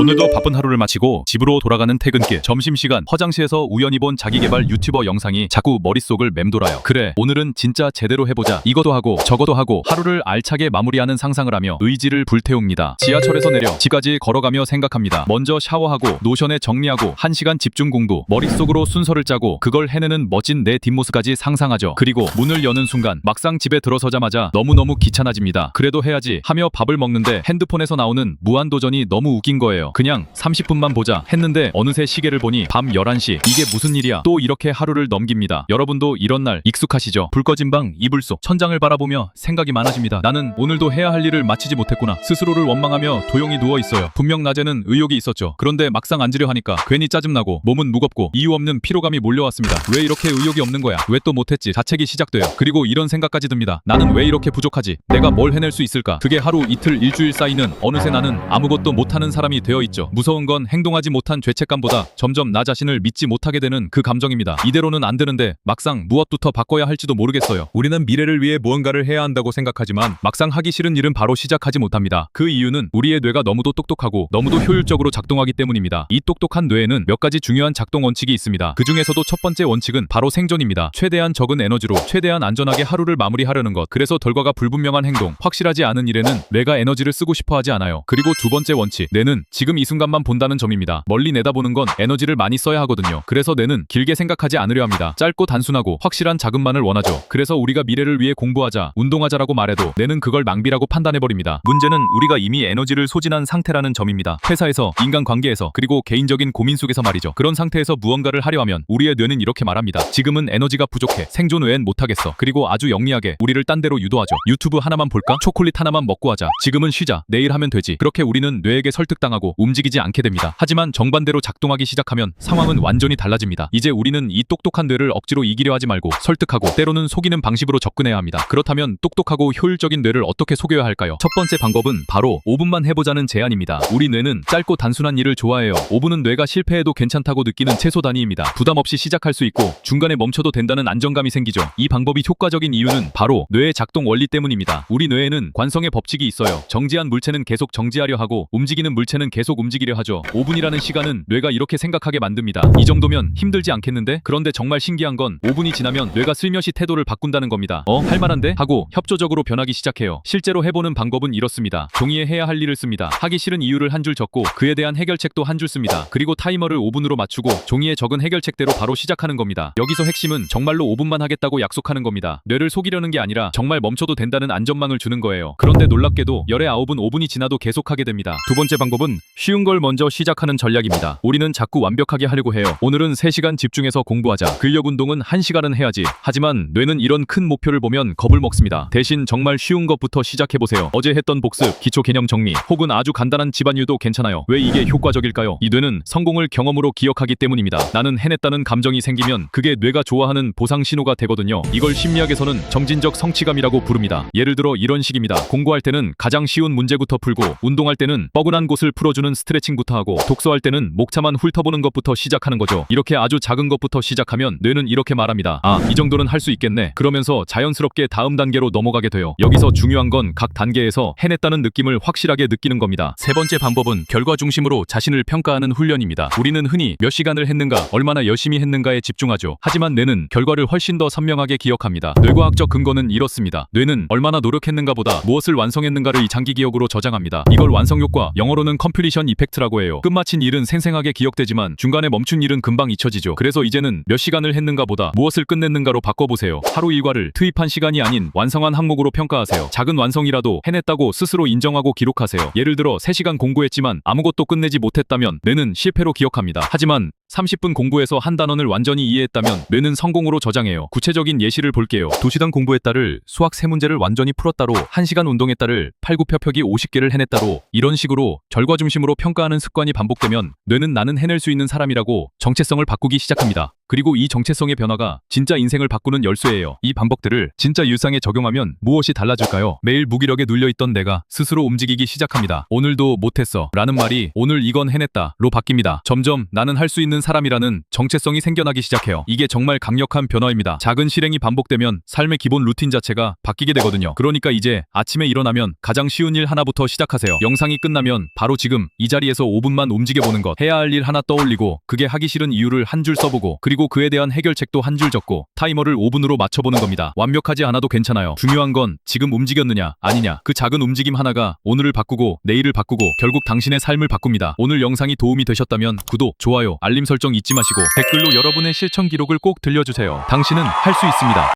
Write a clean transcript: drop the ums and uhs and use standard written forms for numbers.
오늘도 바쁜 하루를 마치고 집으로 돌아가는 퇴근길. 점심시간 화장실에서 우연히 본 자기계발 유튜버 영상이 자꾸 머릿속을 맴돌아요. 그래, 오늘은 진짜 제대로 해보자. 이것도 하고 저것도 하고 하루를 알차게 마무리하는 상상을 하며 의지를 불태웁니다. 지하철에서 내려 집까지 걸어가며 생각합니다. 먼저 샤워하고 노션에 정리하고 1시간 집중 공부. 머릿속으로 순서를 짜고 그걸 해내는 멋진 내 뒷모습까지 상상하죠. 그리고 문을 여는 순간 막상 집에 들어서자마자 너무너무 귀찮아집니다. 그래도 해야지 하며 밥을 먹는데 핸드폰에서 나오는 무한도전이 너무 웃긴 거예요. 그냥 30분만 보자 했는데 어느새 시계를 보니 밤 11시. 이게 무슨 일이야. 또 이렇게 하루를 넘깁니다. 여러분도 이런 날 익숙하시죠? 불 꺼진 방 이불 속 천장을 바라보며 생각이 많아집니다. 나는 오늘도 해야 할 일을 마치지 못했구나. 스스로를 원망하며 조용히 누워있어요. 분명 낮에는 의욕이 있었죠. 그런데 막상 앉으려 하니까 괜히 짜증나고 몸은 무겁고 이유 없는 피로감이 몰려왔습니다. 왜 이렇게 의욕이 없는 거야? 왜 또 못했지? 자책이 시작돼요. 그리고 이런 생각까지 듭니다. 나는 왜 이렇게 부족하지? 내가 뭘 해낼 수 있을까? 그게 하루 이틀 일주일 쌓이는 어느새 나는 아무것도 못하는 사람이 되어 있죠. 무서운 건 행동하지 못한 죄책감보다 점점 나 자신을 믿지 못하게 되는 그 감정입니다. 이대로는 안 되는데 막상 무엇부터 바꿔야 할지도 모르겠어요. 우리는 미래를 위해 무언가를 해야 한다고 생각하지만 막상 하기 싫은 일은 바로 시작하지 못합니다. 그 이유는 우리의 뇌가 너무도 똑똑하고 너무도 효율적으로 작동하기 때문입니다. 이 똑똑한 뇌에는 몇 가지 중요한 작동 원칙이 있습니다. 그 중에서도 첫 번째 원칙은 바로 생존입니다. 최대한 적은 에너지로 최대한 안전하게 하루를 마무리하려는 것. 그래서 결과가 불분명한 행동, 확실하지 않은 일에는 뇌가 에너지를 쓰고 싶어 하지 않아요. 그리고 두 번째 원칙, 뇌는 지금 이 순간만 본다는 점입니다. 멀리 내다보는 건 에너지를 많이 써야 하거든요. 그래서 뇌는 길게 생각하지 않으려 합니다. 짧고 단순하고 확실한 자금만을 원하죠. 그래서 우리가 미래를 위해 공부하자, 운동하자라고 말해도 뇌는 그걸 낭비라고 판단해버립니다. 문제는 우리가 이미 에너지를 소진한 상태라는 점입니다. 회사에서, 인간관계에서, 그리고 개인적인 고민 속에서 말이죠. 그런 상태에서 무언가를 하려 하면 우리의 뇌는 이렇게 말합니다. 지금은 에너지가 부족해. 생존 외엔 못하겠어. 그리고 아주 영리하게 우리를 딴 데로 유도하죠. 유튜브 하나만 볼까? 초콜릿 하나만 먹고 하자. 지금은 쉬자. 내일 하면 되지. 그렇게 우리는 뇌에게 설득당하고 움직이지 않게 됩니다. 하지만 정반대로 작동하기 시작하면 상황은 완전히 달라집니다. 이제 우리는 이 똑똑한 뇌를 억지로 이기려 하지 말고 설득하고 때로는 속이는 방식으로 접근해야 합니다. 그렇다면 똑똑하고 효율적인 뇌를 어떻게 속여야 할까요? 첫 번째 방법은 바로 5분만 해보자는 제안입니다. 우리 뇌는 짧고 단순한 일을 좋아해요. 5분은 뇌가 실패해도 괜찮다고 느끼는 최소 단위입니다. 부담 없이 시작할 수 있고 중간에 멈춰도 된다는 안정감이 생기죠. 이 방법이 효과적인 이유는 바로 뇌의 작동 원리 때문입니다. 우리 뇌에는 관성의 법칙이 있어요. 정지한 물체는 계속 정지하려 하고 움직이는 물체는 계속 움직이려 하죠. 5분이라는 시간은 뇌가 이렇게 생각하게 만듭니다. 이 정도면 힘들지 않겠는데? 그런데 정말 신기한 건 5분이 지나면 뇌가 슬며시 태도를 바꾼다는 겁니다. 할만한데? 하고 협조적으로 변하기 시작해요. 실제로 해보는 방법은 이렇습니다. 종이에 해야 할 일을 씁니다. 하기 싫은 이유를 한 줄 적고 그에 대한 해결책도 한 줄 씁니다. 그리고 타이머를 5분으로 맞추고 종이에 적은 해결책대로 바로 시작하는 겁니다. 여기서 핵심은 정말로 5분만 하겠다고 약속하는 겁니다. 뇌를 속이려는 게 아니라 정말 멈춰도 된다는 안전망을 주는 거예요. 그런데 놀랍게도 열의 9은 5분이 지나도 계속하게 됩니다. 두 번째 방법은 쉬운 걸 먼저 시작하는 전략입니다. 우리는 자꾸 완벽하게 하려고 해요. 오늘은 3시간 집중해서 공부하자. 근력 운동은 1시간은 해야지. 하지만 뇌는 이런 큰 목표를 보면 겁을 먹습니다. 대신 정말 쉬운 것부터 시작해보세요. 어제 했던 복습, 기초 개념 정리, 혹은 아주 간단한 집안일도 괜찮아요. 왜 이게 효과적일까요? 이 뇌는 성공을 경험으로 기억하기 때문입니다. 나는 해냈다는 감정이 생기면 그게 뇌가 좋아하는 보상 신호가 되거든요. 이걸 심리학에서는 점진적 성취감이라고 부릅니다. 예를 들어 이런 식입니다. 공부할 때는 가장 쉬운 문제부터 풀고, 운동할 때는 뻐근한 곳을 풀어주는 스트레칭부터 하고, 독서할 때는 목차만 훑어보는 것부터 시작하는 거죠. 이렇게 아주 작은 것부터 시작하면 뇌는 이렇게 말합니다. 아, 이 정도는 할 수 있겠네. 그러면서 자연스럽게 다음 단계로 넘어가게 돼요. 여기서 중요한 건 각 단계에서 해냈다는 느낌을 확실하게 느끼는 겁니다. 세 번째 방법은 결과 중심으로 자신을 평가하는 훈련입니다. 우리는 흔히 몇 시간을 했는가, 얼마나 열심히 했는가에 집중하죠. 하지만 뇌는 결과를 훨씬 더 선명하게 기억합니다. 뇌과학적 근거는 이렇습니다. 뇌는 얼마나 노력했는가보다 무엇을 완성했는가를 이 장기 기억으로 저장합니다. 이걸 완성효과, 영어로는 컴플리션 이펙트라고 해요. 끝마친 일은 생생하게 기억되지만 중간에 멈춘 일은 금방 잊혀지죠. 그래서 이제는 몇 시간을 했는가보다 무엇을 끝냈는가로 바꿔보세요. 하루 일과를 투입한 시간이 아닌 완성한 항목으로 평가하세요. 작은 완성이라도 해냈다고 스스로 인정하고 기록하세요. 예를 들어 3시간 공부했지만 아무것도 끝내지 못했다면 뇌는 실패로 기억합니다. 하지만 30분 공부해서 한 단원을 완전히 이해했다면 뇌는 성공으로 저장해요. 구체적인 예시를 볼게요. 2시간 공부했다를 수학 3문제를 완전히 풀었다로, 1시간 운동했다를 팔굽혀펴기 50개를 해냈다로, 이런 식으로 결과 중심으로 평가하는 습관이 반복되면 뇌는 나는 해낼 수 있는 사람이라고 정체성을 바꾸기 시작합니다. 그리고 이 정체성의 변화가 진짜 인생을 바꾸는 열쇠예요. 이 방법들을 진짜 일상에 적용하면 무엇이 달라질까요? 매일 무기력에 눌려있던 내가 스스로 움직이기 시작합니다. 오늘도 못했어 라는 말이 오늘 이건 해냈다 로 바뀝니다. 점점 나는 할 수 있는 하는 사람이라는 정체성이 생겨나기 시작해요. 이게 정말 강력한 변화입니다. 작은 실행이 반복되면 삶의 기본 루틴 자체가 바뀌게 되거든요. 그러니까 이제 아침에 일어나면 가장 쉬운 일 하나부터 시작하세요. 영상이 끝나면 바로 지금 이 자리에서 5분만 움직여보는 것. 해야 할 일 하나 떠올리고 그게 하기 싫은 이유를 한 줄 써보고 그리고 그에 대한 해결책도 한 줄 적고 타이머를 5분으로 맞춰보는 겁니다. 완벽하지 않아도 괜찮아요. 중요한 건 지금 움직였느냐 아니냐. 그 작은 움직임 하나가 오늘을 바꾸고 내일을 바꾸고 결국 당신의 삶을 바꿉니다. 오늘 영상이 도움이 되셨다면 구독, 좋아요, 알림 설정 잊지 마시고 댓글로 여러분의 실천 기록을 꼭 들려주세요. 당신은 할 수 있습니다.